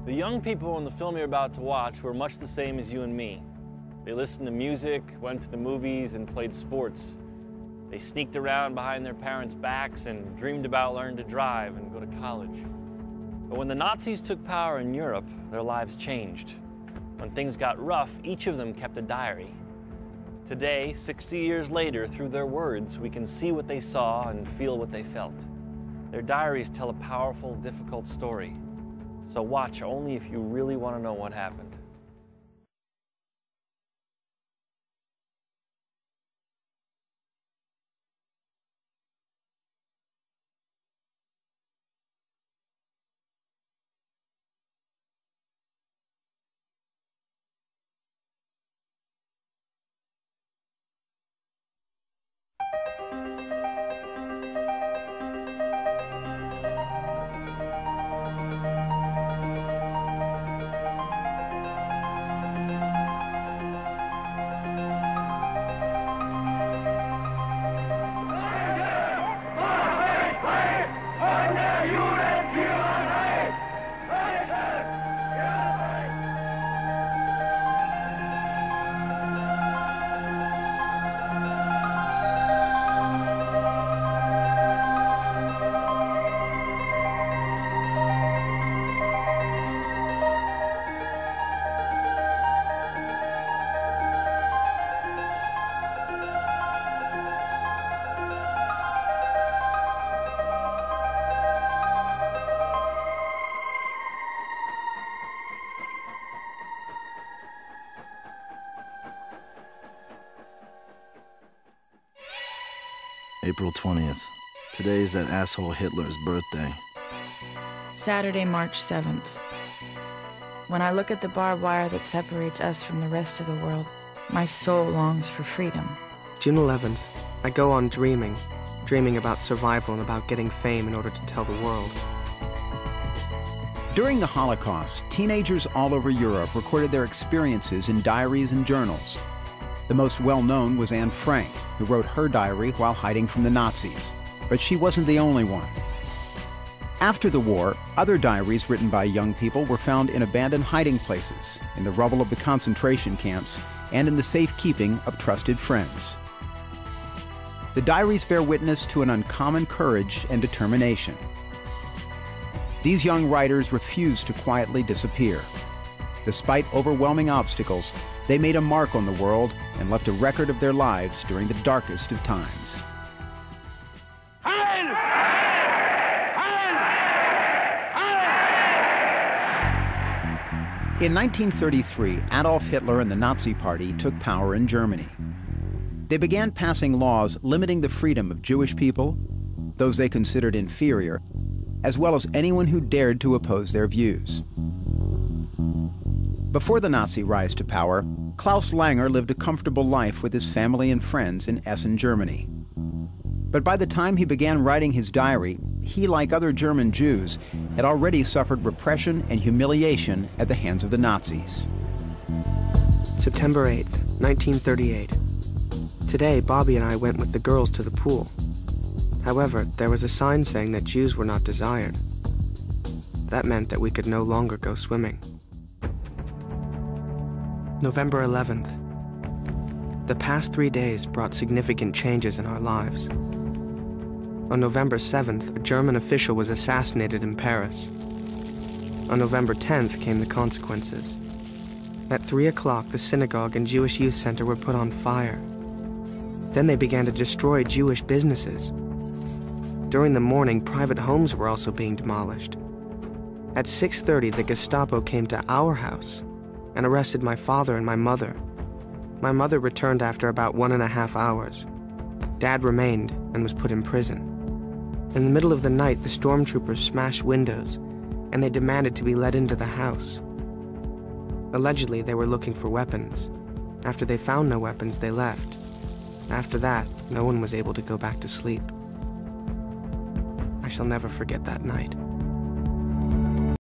The young people in the film you're about to watch were much the same as you and me. They listened to music, went to the movies, and played sports. They sneaked around behind their parents' backs and dreamed about learning to drive and go to college. But when the Nazis took power in Europe, their lives changed. When things got rough, each of them kept a diary. Today, 60 years later, through their words, we can see what they saw and feel what they felt. Their diaries tell a powerful, difficult story. So watch only if you really want to know what happened. April 20th. Today's that asshole Hitler's birthday. Saturday, March 7th. When I look at the barbed wire that separates us from the rest of the world, my soul longs for freedom. June 11th. I go on dreaming about survival and about getting fame in order to tell the world. During the Holocaust, teenagers all over Europe recorded their experiences in diaries and journals. The most well-known was Anne Frank, who wrote her diary while hiding from the Nazis. But she wasn't the only one. After the war, other diaries written by young people were found in abandoned hiding places, in the rubble of the concentration camps, and in the safekeeping of trusted friends. The diaries bear witness to an uncommon courage and determination. These young writers refused to quietly disappear. Despite overwhelming obstacles, they made a mark on the world and left a record of their lives during the darkest of times. Heil! Heil! Heil! In 1933, Adolf Hitler and the Nazi Party took power in Germany. They began passing laws limiting the freedom of Jewish people, those they considered inferior, as well as anyone who dared to oppose their views. Before the Nazi rise to power, Klaus Langer lived a comfortable life with his family and friends in Essen, Germany. But by the time he began writing his diary, he, like other German Jews, had already suffered repression and humiliation at the hands of the Nazis. September 8th, 1938. Today, Bobby and I went with the girls to the pool. However, there was a sign saying that Jews were not desired. That meant that we could no longer go swimming. November 11th. The past 3 days brought significant changes in our lives. On November 7th, a German official was assassinated in Paris. On November 10th came the consequences. At 3 o'clock, the synagogue and Jewish Youth Center were put on fire. Then they began to destroy Jewish businesses. During the morning, private homes were also being demolished. At 6:30, the Gestapo came to our house and arrested my father and my mother. My mother returned after about 1.5 hours. Dad remained and was put in prison. In the middle of the night, the stormtroopers smashed windows, and they demanded to be let into the house. Allegedly, they were looking for weapons. After they found no weapons, they left. After that, no one was able to go back to sleep. I shall never forget that night.